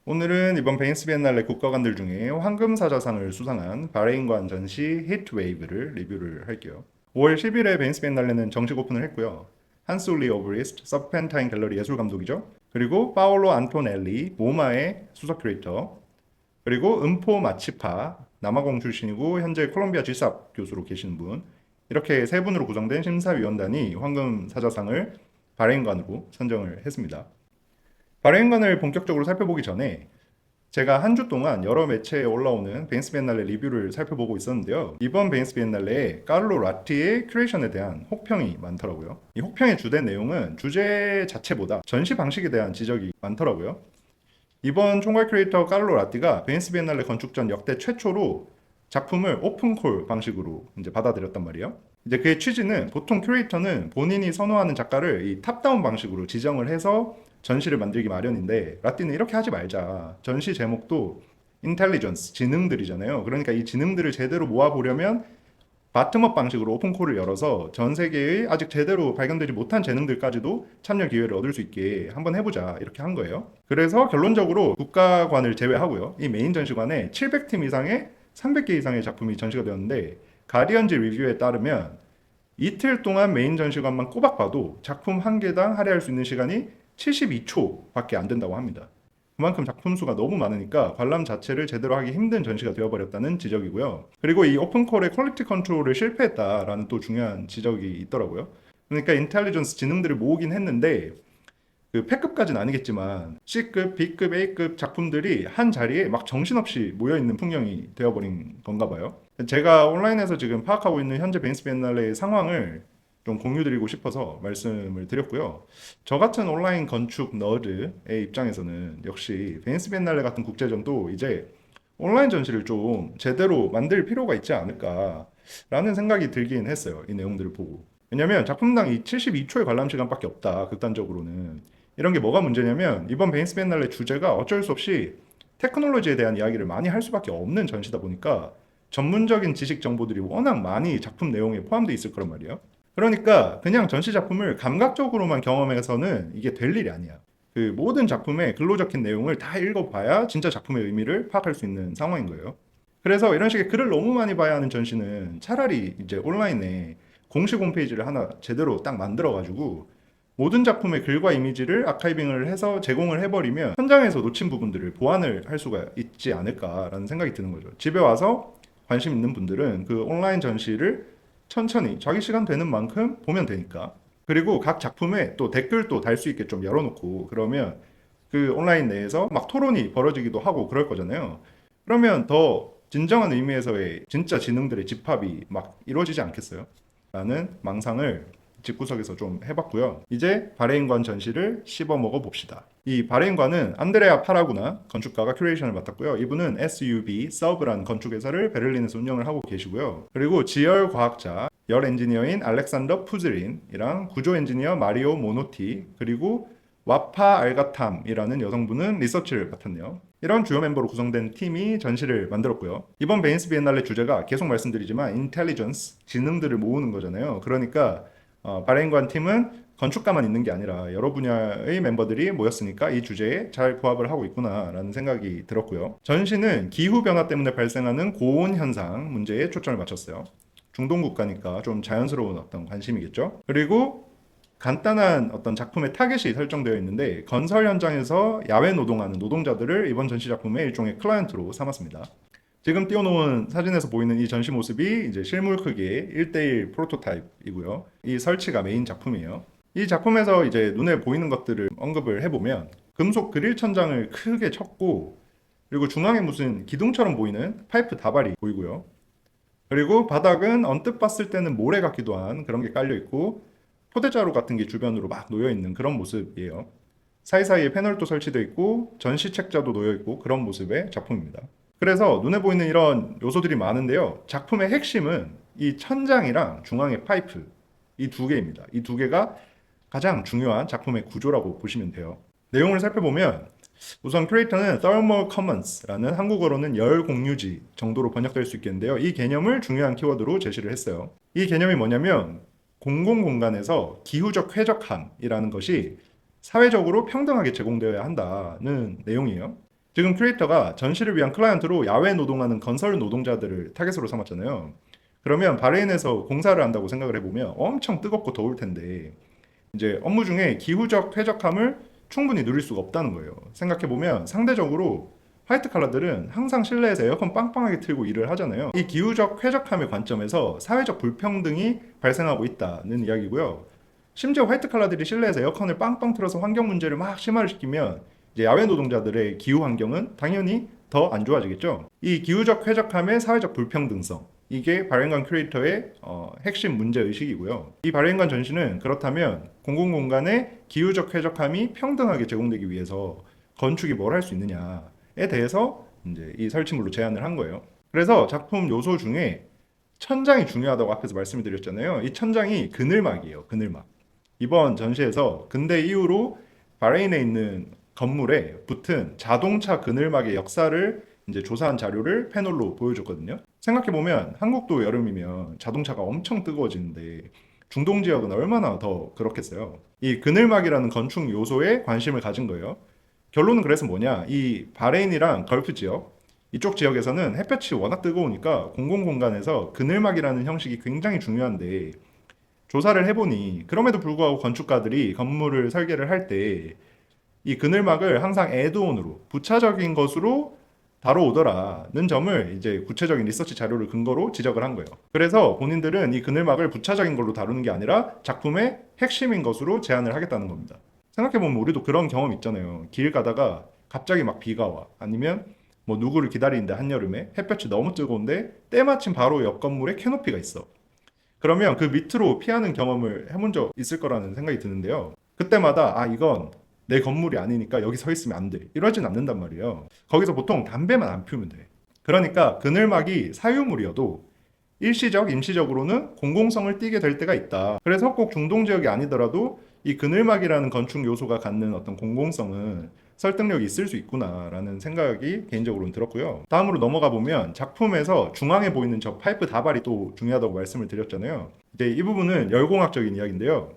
오늘은 이번 베니스 비엔날레 국가관들 중에 황금사자상을 수상한 바레인관 전시 히트웨이브를 리뷰를 할게요. 5월 10일에 베니스 비엔날레는 정식 오픈을 했고요. 한스 울리 오브리스트 서펜타인 갤러리 예술감독이죠. 그리고 파올로 안토넬리 모마의 수석 큐레이터, 그리고 은포 마치파 남아공 출신이고 현재 콜롬비아 지삽 교수로 계시는 분, 이렇게 세 분으로 구성된 심사위원단이 황금사자상을 바레인관으로 선정을 했습니다. 바레인관을 본격적으로 살펴보기 전에 제가 한 주 동안 여러 매체에 올라오는 베니스 비엔날레 리뷰를 살펴보고 있었는데요. 이번 베니스 비엔날레에 카를로 라티의 큐레이션에 대한 혹평이 많더라고요. 이 혹평의 주된 내용은 주제 자체보다 전시 방식에 대한 지적이 많더라고요. 이번 총괄 큐레이터 카를로 라티가 베니스 비엔날레 건축 전 역대 최초로 작품을 오픈콜 방식으로 이제 받아들였단 말이에요. 이제 그의 취지는 보통 큐레이터는 본인이 선호하는 작가를 이 탑다운 방식으로 지정을 해서 전시를 만들기 마련인데, 라틴은 이렇게 하지 말자. 전시 제목도 인텔리전스, 지능들이잖아요. 그러니까 이 지능들을 제대로 모아보려면 바텀업 방식으로 오픈콜을 열어서 전 세계의 아직 제대로 발견되지 못한 재능들까지도 참여 기회를 얻을 수 있게 한번 해보자, 이렇게 한 거예요. 그래서 결론적으로 국가관을 제외하고요, 이 메인 전시관에 700팀 이상의 300개 이상의 작품이 전시가 되었는데, 가디언즈 리뷰에 따르면 이틀 동안 메인 전시관만 꼬박 봐도 작품 한 개당 할애할 수 있는 시간이 72초밖에 안 된다고 합니다. 그만큼 작품 수가 너무 많으니까 관람 자체를 제대로 하기 힘든 전시가 되어버렸다는 지적이고요. 그리고 이 오픈콜의 퀄리티 컨트롤을 실패했다라는 또 중요한 지적이 있더라고요. 그러니까 인텔리전스 지능들을 모으긴 했는데 그 패급까지는 아니겠지만 C급, B급, A급 작품들이 한 자리에 막 정신없이 모여있는 풍경이 되어버린 건가 봐요. 제가 온라인에서 지금 파악하고 있는 현재 베니스 비엔날레의 상황을 좀 공유드리고 싶어서 말씀을 드렸고요. 저 같은 온라인 건축 너드의 입장에서는 역시 베니스 비엔날레 같은 국제전도 이제 온라인 전시를 좀 제대로 만들 필요가 있지 않을까라는 생각이 들긴 했어요. 이 내용들을 보고. 왜냐면 작품당 이 72초의 관람 시간밖에 없다, 극단적으로는. 이런 게 뭐가 문제냐면 이번 베니스 비엔날레 주제가 어쩔 수 없이 테크놀로지에 대한 이야기를 많이 할 수밖에 없는 전시다 보니까 전문적인 지식 정보들이 워낙 많이 작품 내용에 포함되어 있을 거란 말이에요. 그러니까 그냥 전시 작품을 감각적으로만 경험해서는 이게 될 일이 아니야. 그 모든 작품의 글로 적힌 내용을 다 읽어봐야 진짜 작품의 의미를 파악할 수 있는 상황인 거예요. 그래서 이런 식의 글을 너무 많이 봐야 하는 전시는 차라리 이제 온라인에 공식 홈페이지를 하나 제대로 딱 만들어가지고 모든 작품의 글과 이미지를 아카이빙을 해서 제공을 해버리면 현장에서 놓친 부분들을 보완을 할 수가 있지 않을까라는 생각이 드는 거죠. 집에 와서 관심 있는 분들은 그 온라인 전시를 천천히 자기 시간 되는 만큼 보면 되니까. 그리고 각 작품에 또 댓글도 달 수 있게 좀 열어놓고 그러면 그 온라인 내에서 막 토론이 벌어지기도 하고 그럴 거잖아요. 그러면 더 진정한 의미에서의 진짜 지능들의 집합이 막 이루어지지 않겠어요? 라는 망상을 집구석에서 좀 해봤고요. 이제 바레인관 전시를 씹어 먹어 봅시다. 이 바레인관은 안드레아 파라구나 건축가가 큐레이션을 맡았고요. 이분은 SUB 서브라는 건축회사를 베를린에서 운영을 하고 계시고요. 그리고 지열 과학자, 열 엔지니어인 알렉산더 푸즈린이랑 구조 엔지니어 마리오 모노티, 그리고 와파 알가탐이라는 여성분은 리서치를 맡았네요. 이런 주요 멤버로 구성된 팀이 전시를 만들었고요. 이번 베니스 비엔날레 주제가 계속 말씀드리지만 인텔리전스, 지능들을 모으는 거잖아요. 그러니까 바레인관 팀은 건축가만 있는 게 아니라 여러 분야의 멤버들이 모였으니까 이 주제에 잘 부합을 하고 있구나라는 생각이 들었고요. 전시는 기후변화 때문에 발생하는 고온 현상 문제에 초점을 맞췄어요. 중동 국가니까 좀 자연스러운 어떤 관심이겠죠. 그리고 간단한 어떤 작품의 타겟이 설정되어 있는데 건설 현장에서 야외 노동하는 노동자들을 이번 전시 작품의 일종의 클라이언트로 삼았습니다. 지금 띄워놓은 사진에서 보이는 이 전시 모습이 이제 실물 크기의 1대1 프로토타입이고요. 이 설치가 메인 작품이에요. 이 작품에서 이제 눈에 보이는 것들을 언급을 해보면 금속 그릴 천장을 크게 쳤고, 그리고 중앙에 무슨 기둥처럼 보이는 파이프 다발이 보이고요. 그리고 바닥은 언뜻 봤을 때는 모래 같기도 한 그런 게 깔려 있고 포대자루 같은 게 주변으로 막 놓여 있는 그런 모습이에요. 사이사이에 패널도 설치되어 있고 전시 책자도 놓여 있고 그런 모습의 작품입니다. 그래서 눈에 보이는 이런 요소들이 많은데요. 작품의 핵심은 이 천장이랑 중앙의 파이프, 이 두 개입니다. 이 두 개가 가장 중요한 작품의 구조라고 보시면 돼요. 내용을 살펴보면 우선 큐레이터는 Thermal Commons라는 한국어로는 열 공유지 정도로 번역될 수 있겠는데요. 이 개념을 중요한 키워드로 제시를 했어요. 이 개념이 뭐냐면 공공공간에서 기후적 쾌적함이라는 것이 사회적으로 평등하게 제공되어야 한다는 내용이에요. 지금 크리에이터가 전시를 위한 클라이언트로 야외 노동하는 건설 노동자들을 타겟으로 삼았잖아요. 그러면 바레인에서 공사를 한다고 생각을 해보면 엄청 뜨겁고 더울 텐데 이제 업무 중에 기후적 쾌적함을 충분히 누릴 수가 없다는 거예요. 생각해보면 상대적으로 화이트 칼라들은 항상 실내에서 에어컨 빵빵하게 틀고 일을 하잖아요. 이 기후적 쾌적함의 관점에서 사회적 불평등이 발생하고 있다는 이야기고요. 심지어 화이트 칼라들이 실내에서 에어컨을 빵빵 틀어서 환경 문제를 막 심화를 시키면 이제 야외 노동자들의 기후 환경은 당연히 더 안 좋아지겠죠. 이 기후적 쾌적함의 사회적 불평등성, 이게 바렌관 큐레이터의 핵심 문제 의식이고요. 이 바렌관 전시는 그렇다면 공공공간의 기후적 쾌적함이 평등하게 제공되기 위해서 건축이 뭘 할 수 있느냐에 대해서 이제 이 설치물로 제안을 한 거예요. 그래서 작품 요소 중에 천장이 중요하다고 앞에서 말씀을 드렸잖아요. 이 천장이 그늘막이에요. 그늘막. 이번 전시에서 근대 이후로 바레인에 있는 건물에 붙은 자동차 그늘막의 역사를 이제 조사한 자료를 패널로 보여줬거든요. 생각해보면 한국도 여름이면 자동차가 엄청 뜨거워지는데 중동 지역은 얼마나 더 그렇겠어요. 이 그늘막이라는 건축 요소에 관심을 가진 거예요. 결론은 그래서 뭐냐? 이 바레인이랑 걸프 지역, 이쪽 지역에서는 햇볕이 워낙 뜨거우니까 공공공간에서 그늘막이라는 형식이 굉장히 중요한데 조사를 해보니 그럼에도 불구하고 건축가들이 건물을 설계를 할 때 이 그늘막을 항상 애드온으로 부차적인 것으로 다뤄오더라는 점을 이제 구체적인 리서치 자료를 근거로 지적을 한 거예요. 그래서 본인들은 이 그늘막을 부차적인 걸로 다루는 게 아니라 작품의 핵심인 것으로 제안을 하겠다는 겁니다. 생각해보면 우리도 그런 경험 있잖아요. 길 가다가 갑자기 막 비가 와. 아니면 뭐 누구를 기다리는데 한여름에 햇볕이 너무 뜨거운데 때마침 바로 옆 건물에 캐노피가 있어. 그러면 그 밑으로 피하는 경험을 해본 적 있을 거라는 생각이 드는데요. 그때마다 이건 내 건물이 아니니까 여기 서 있으면 안 돼. 이러진 않는단 말이에요. 거기서 보통 담배만 안 피우면 돼. 그러니까 그늘막이 사유물이어도 일시적, 임시적으로는 공공성을 띠게 될 때가 있다. 그래서 꼭 중동 지역이 아니더라도 이 그늘막이라는 건축 요소가 갖는 어떤 공공성은 설득력이 있을 수 있구나라는 생각이 개인적으로는 들었고요. 다음으로 넘어가 보면 작품에서 중앙에 보이는 저 파이프 다발이 또 중요하다고 말씀을 드렸잖아요. 이제 이 부분은 열공학적인 이야기인데요.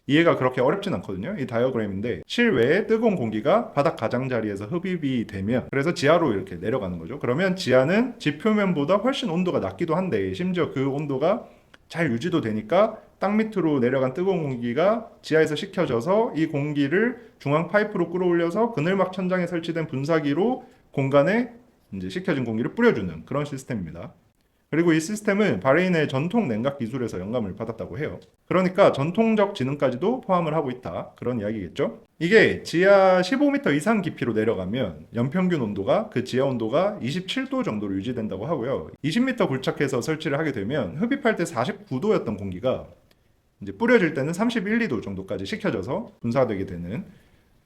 이해가 그렇게 어렵진 않거든요. 이 다이어그램인데 실외에 뜨거운 공기가 바닥 가장자리에서 흡입이 되면 그래서 지하로 이렇게 내려가는 거죠. 그러면 지하는 집 표면보다 훨씬 온도가 낮기도 한데 심지어 그 온도가 잘 유지도 되니까 땅 밑으로 내려간 뜨거운 공기가 지하에서 식혀져서 이 공기를 중앙 파이프로 끌어올려서 그늘막 천장에 설치된 분사기로 공간에 이제 식혀진 공기를 뿌려주는 그런 시스템입니다. 그리고 이 시스템은 바레인의 전통 냉각 기술에서 영감을 받았다고 해요. 그러니까 전통적 지능까지도 포함을 하고 있다. 그런 이야기겠죠? 이게 지하 15m 이상 깊이로 내려가면 연평균 온도가 그 지하 온도가 27도 정도로 유지된다고 하고요. 20m 굴착해서 설치를 하게 되면 흡입할 때 49도였던 공기가 이제 뿌려질 때는 31, 2도 정도까지 식혀져서 분사되게 되는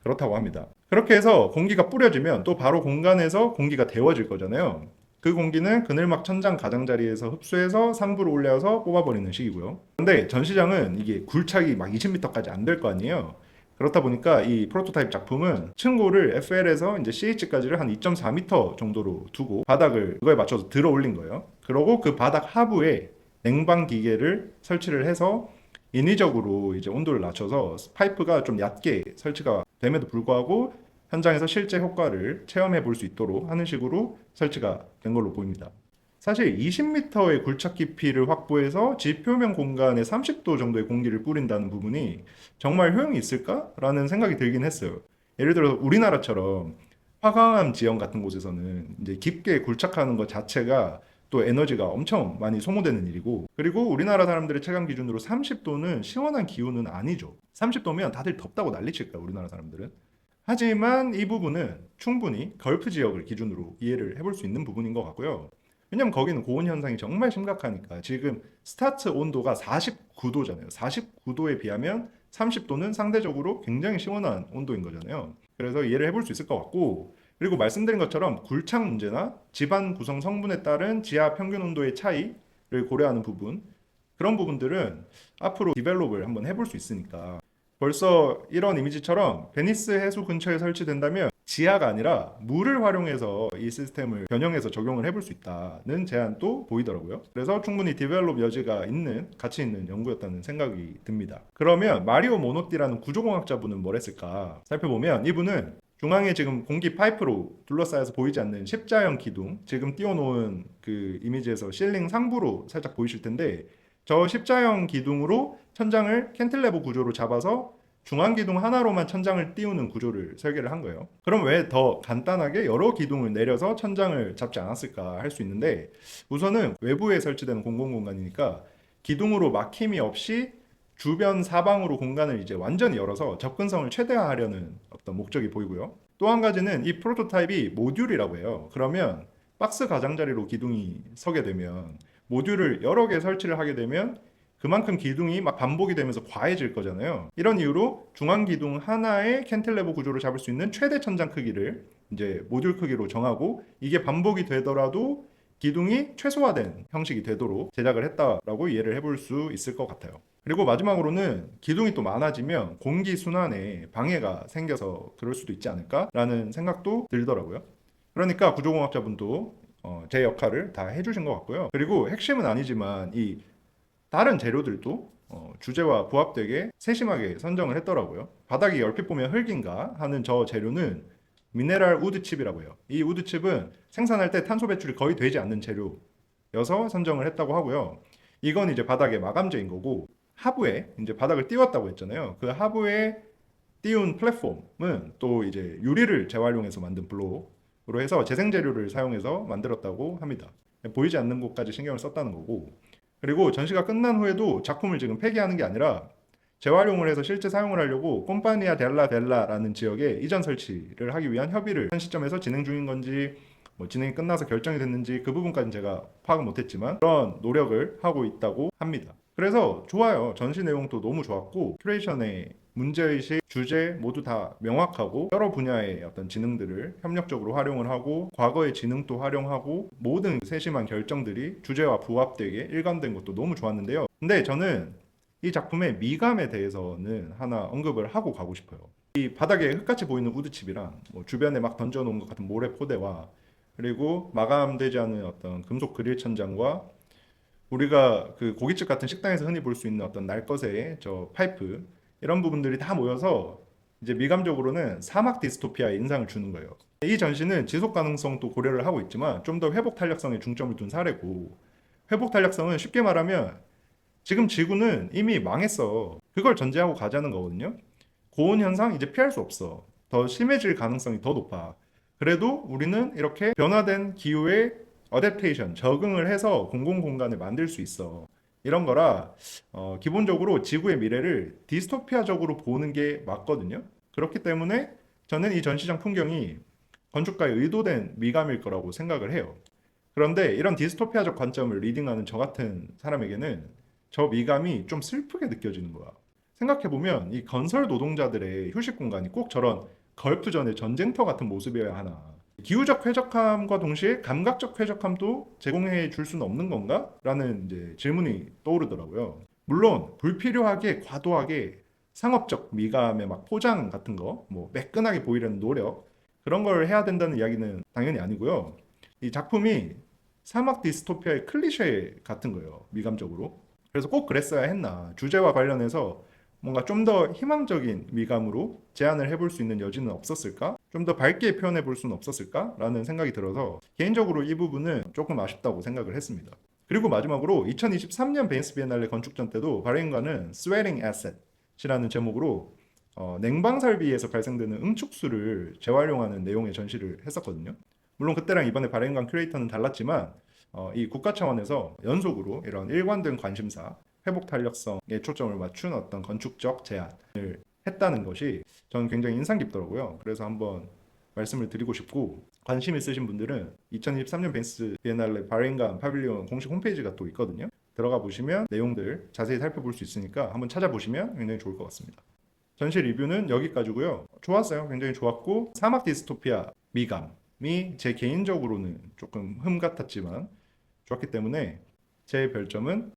그렇다고 합니다. 그렇게 해서 공기가 뿌려지면 또 바로 공간에서 공기가 데워질 거잖아요. 그 공기는 그늘막 천장 가장자리에서 흡수해서 상부로 올려서 뽑아버리는 식이고요. 근데 전시장은 이게 굴착이 막 20m까지 안 될 거 아니에요. 그렇다 보니까 이 프로토타입 작품은 층고를 FL에서 이제 CH까지를 한 2.4m 정도로 두고 바닥을 그거에 맞춰서 들어 올린 거예요. 그러고 그 바닥 하부에 냉방 기계를 설치를 해서 인위적으로 이제 온도를 낮춰서 파이프가 좀 얕게 설치가 됨에도 불구하고 현장에서 실제 효과를 체험해 볼 수 있도록 하는 식으로 설치가 된 걸로 보입니다. 사실 20m의 굴착 깊이를 확보해서 집 표면 공간에 30도 정도의 공기를 뿌린다는 부분이 정말 효용이 있을까라는 생각이 들긴 했어요. 예를 들어 우리나라처럼 화강암 지형 같은 곳에서는 이제 깊게 굴착하는 것 자체가 또 에너지가 엄청 많이 소모되는 일이고, 그리고 우리나라 사람들의 체감 기준으로 30도는 시원한 기후는 아니죠. 30도면 다들 덥다고 난리칠 거예요, 우리나라 사람들은. 하지만 이 부분은 충분히 걸프 지역을 기준으로 이해를 해볼 수 있는 부분인 것 같고요. 왜냐면 거기는 고온 현상이 정말 심각하니까. 지금 스타트 온도가 49도잖아요. 49도에 비하면 30도는 상대적으로 굉장히 시원한 온도인 거잖아요. 그래서 이해를 해볼 수 있을 것 같고, 그리고 말씀드린 것처럼 굴착 문제나 집안 구성 성분에 따른 지하 평균 온도의 차이를 고려하는 부분, 그런 부분들은 앞으로 디벨롭을 한번 해볼 수 있으니까 벌써 이런 이미지처럼 베니스 해수 근처에 설치된다면 지하가 아니라 물을 활용해서 이 시스템을 변형해서 적용을 해볼 수 있다는 제안도 보이더라고요. 그래서 충분히 디벨롭 여지가 있는, 가치 있는 연구였다는 생각이 듭니다. 그러면 마리오 모노띠라는 구조공학자분은 뭘 했을까 살펴보면 이분은 중앙에 지금 공기 파이프로 둘러싸여서 보이지 않는 십자형 기둥, 지금 띄워놓은 그 이미지에서 실링 상부로 살짝 보이실 텐데 저 십자형 기둥으로 천장을 캔틸레버 구조로 잡아서 중앙 기둥 하나로만 천장을 띄우는 구조를 설계를 한 거예요. 그럼 왜 더 간단하게 여러 기둥을 내려서 천장을 잡지 않았을까 할 수 있는데, 우선은 외부에 설치되는 공공공간이니까 기둥으로 막힘이 없이 주변 사방으로 공간을 이제 완전히 열어서 접근성을 최대화하려는 어떤 목적이 보이고요. 또 한 가지는 이 프로토타입이 모듈이라고 해요. 그러면 박스 가장자리로 기둥이 서게 되면 모듈을 여러 개 설치를 하게 되면 그만큼 기둥이 막 반복이 되면서 과해질 거잖아요. 이런 이유로 중앙 기둥 하나의 캔틸레버 구조를 잡을 수 있는 최대 천장 크기를 이제 모듈 크기로 정하고, 이게 반복이 되더라도 기둥이 최소화된 형식이 되도록 제작을 했다라고 이해를 해볼 수 있을 것 같아요. 그리고 마지막으로는 기둥이 또 많아지면 공기 순환에 방해가 생겨서 그럴 수도 있지 않을까라는 생각도 들더라고요. 그러니까 구조공학자분도 제 역할을 다 해주신 것 같고요. 그리고 핵심은 아니지만 이 다른 재료들도 주제와 부합되게 세심하게 선정을 했더라고요. 바닥이 얼핏 보면 흙인가 하는 저 재료는 미네랄 우드칩이라고 해요. 이 우드칩은 생산할 때 탄소 배출이 거의 되지 않는 재료여서 선정을 했다고 하고요. 이건 이제 바닥의 마감재인 거고, 하부에 이제 바닥을 띄웠다고 했잖아요. 그 하부에 띄운 플랫폼은 또 이제 유리를 재활용해서 만든 블록으로 해서 재생 재료를 사용해서 만들었다고 합니다. 보이지 않는 곳까지 신경을 썼다는 거고, 그리고 전시가 끝난 후에도 작품을 지금 폐기하는 게 아니라 재활용을 해서 실제 사용을 하려고 꼼파니아 델라 벨라라는 지역에 이전 설치를 하기 위한 협의를 현 시점에서 진행 중인 건지, 뭐 진행이 끝나서 결정이 됐는지 그 부분까지는 제가 파악은 못했지만 그런 노력을 하고 있다고 합니다. 그래서 좋아요. 전시 내용도 너무 좋았고, 큐레이션의 문제의식, 주제 모두 다 명확하고, 여러 분야의 어떤 지능들을 협력적으로 활용을 하고 과거의 지능도 활용하고 모든 세심한 결정들이 주제와 부합되게 일관된 것도 너무 좋았는데요. 근데 저는 이 작품의 미감에 대해서는 하나 언급을 하고 가고 싶어요. 이 바닥에 흙같이 보이는 우드칩이랑 뭐 주변에 막 던져놓은 것 같은 모래 포대와, 그리고 마감되지 않은 어떤 금속 그릴 천장과, 우리가 그 고깃집 같은 식당에서 흔히 볼 수 있는 어떤 날것의 저 파이프, 이런 부분들이 다 모여서 이제 미감적으로는 사막 디스토피아의 인상을 주는 거예요. 이 전시는 지속 가능성도 고려를 하고 있지만 좀 더 회복 탄력성에 중점을 둔 사례고, 회복 탄력성은 쉽게 말하면 지금 지구는 이미 망했어. 그걸 전제하고 가자는 거거든요. 고온 현상 이제 피할 수 없어. 더 심해질 가능성이 더 높아. 그래도 우리는 이렇게 변화된 기후에 어댑테이션, 적응을 해서 공공공간을 만들 수 있어. 이런 거라 기본적으로 지구의 미래를 디스토피아적으로 보는 게 맞거든요. 그렇기 때문에 저는 이 전시장 풍경이 건축가의 의도된 미감일 거라고 생각을 해요. 그런데 이런 디스토피아적 관점을 리딩하는 저 같은 사람에게는 저 미감이 좀 슬프게 느껴지는 거야. 생각해보면 이 건설 노동자들의 휴식 공간이 꼭 저런 걸프전의 전쟁터 같은 모습이어야 하나. 기후적 쾌적함과 동시에 감각적 쾌적함도 제공해 줄 수는 없는 건가? 라는 이제 질문이 떠오르더라고요. 물론 불필요하게 과도하게 상업적 미감의 막 포장 같은 거, 뭐 매끈하게 보이려는 노력, 그런 걸 해야 된다는 이야기는 당연히 아니고요. 이 작품이 사막 디스토피아의 클리셰 같은 거예요, 미감적으로. 그래서 꼭 그랬어야 했나. 주제와 관련해서 뭔가 좀 더 희망적인 미감으로 제안을 해볼 수 있는 여지는 없었을까? 좀 더 밝게 표현해 볼 수는 없었을까? 라는 생각이 들어서 개인적으로 이 부분은 조금 아쉽다고 생각을 했습니다. 그리고 마지막으로 2023년 베니스 비엔날레 건축전 때도 바레인과는 Sweating Asset이라는 제목으로 냉방 설비에서 발생되는 응축수를 재활용하는 내용의 전시를 했었거든요. 물론 그때랑 이번에 바레인관 큐레이터는 달랐지만 이 국가 차원에서 연속으로 이런 일관된 관심사, 회복 탄력성에 초점을 맞춘 어떤 건축적 제안을 했다는 것이 저는 굉장히 인상 깊더라고요. 그래서 한번 말씀을 드리고 싶고, 관심 있으신 분들은 2023년 베니스 비엔날레 바레인관 파빌리온 공식 홈페이지가 또 있거든요. 들어가 보시면 내용들 자세히 살펴볼 수 있으니까 한번 찾아보시면 굉장히 좋을 것 같습니다. 전시 리뷰는 여기까지고요. 좋았어요. 굉장히 좋았고, 사막 디스토피아 미감이 제 개인적으로는 조금 흠 같았지만 좋았기 때문에 제 별점은